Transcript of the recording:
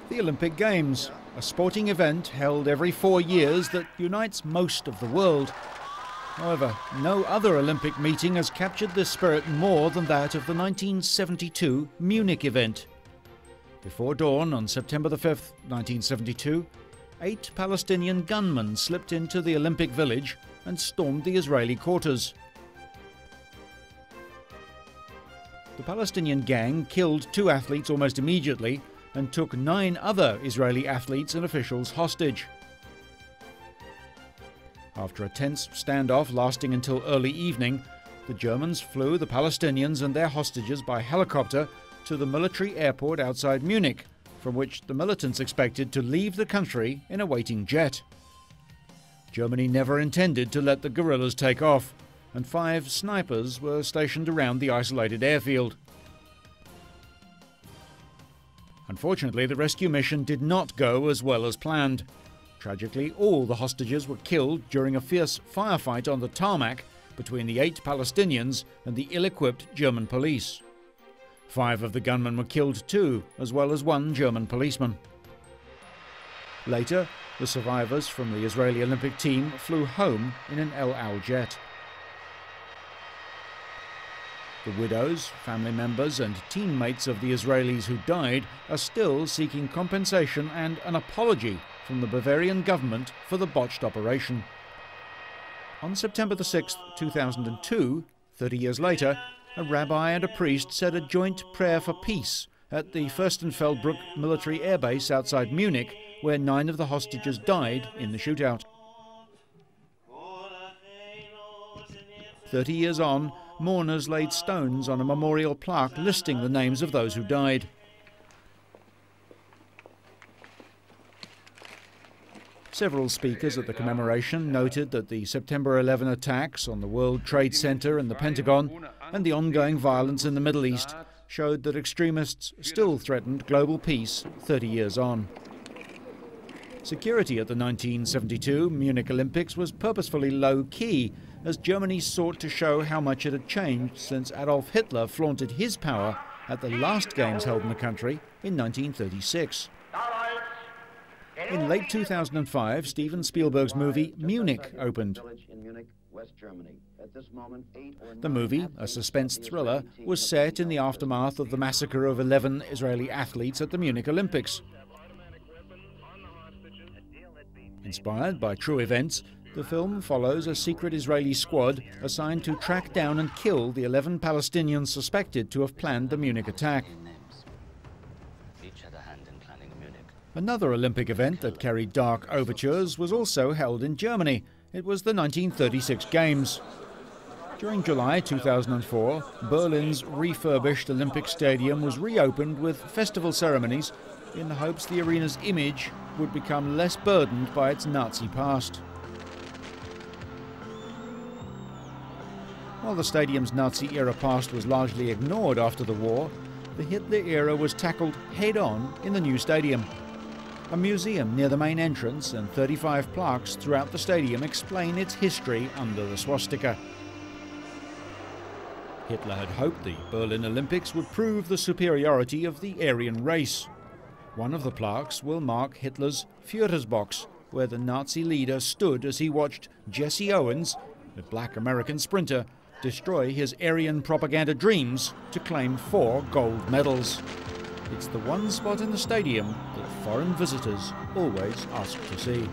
The Olympic Games, a sporting event held every 4 years that unites most of the world. However, no other Olympic meeting has captured this spirit more than that of the 1972 Munich event. Before dawn on September 5, 1972, 8 Palestinian gunmen slipped into the Olympic Village and stormed the Israeli quarters. The Palestinian gang killed 2 athletes almost immediately and took 9 other Israeli athletes and officials hostage. After a tense standoff lasting until early evening, the Germans flew the Palestinians and their hostages by helicopter to the military airport outside Munich, from which the militants expected to leave the country in a waiting jet. Germany never intended to let the guerrillas take off, and 5 snipers were stationed around the isolated airfield. Unfortunately, the rescue mission did not go as well as planned. Tragically, all the hostages were killed during a fierce firefight on the tarmac between the 8 Palestinians and the ill-equipped German police. 5 of the gunmen were killed too, as well as 1 German policeman. Later, the survivors from the Israeli Olympic team flew home in an El Al jet. The widows, family members and teammates of the Israelis who died are still seeking compensation and an apology from the Bavarian government for the botched operation. On September 6, 2002, 30 years later, a rabbi and a priest said a joint prayer for peace at the Fürstenfeldbruck military airbase outside Munich, where 9 of the hostages died in the shootout. 30 years on, mourners laid stones on a memorial plaque listing the names of those who died. Several speakers at the commemoration noted that the September 11 attacks on the World Trade Center and the Pentagon and the ongoing violence in the Middle East showed that extremists still threatened global peace 30 years on. Security at the 1972 Munich Olympics was purposefully low-key, as Germany sought to show how much it had changed since Adolf Hitler flaunted his power at the last Games held in the country in 1936. In late 2005, Steven Spielberg's movie Munich opened. The movie, a suspense thriller, was set in the aftermath of the massacre of 11 Israeli athletes at the Munich Olympics. Inspired by true events, the film follows a secret Israeli squad assigned to track down and kill the 11 Palestinians suspected to have planned the Munich attack. Another Olympic event that carried dark overtures was also held in Germany. It was the 1936 Games. During July 2004, Berlin's refurbished Olympic Stadium was reopened with festival ceremonies in the hopes the arena's image would become less burdened by its Nazi past. While the stadium's Nazi-era past was largely ignored after the war, the Hitler era was tackled head-on in the new stadium. A museum near the main entrance and 35 plaques throughout the stadium explain its history under the swastika. Hitler had hoped the Berlin Olympics would prove the superiority of the Aryan race. One of the plaques will mark Hitler's Führersbox, where the Nazi leader stood as he watched Jesse Owens, a black American sprinter, destroy his Aryan propaganda dreams to claim 4 gold medals. It's the one spot in the stadium that foreign visitors always ask to see.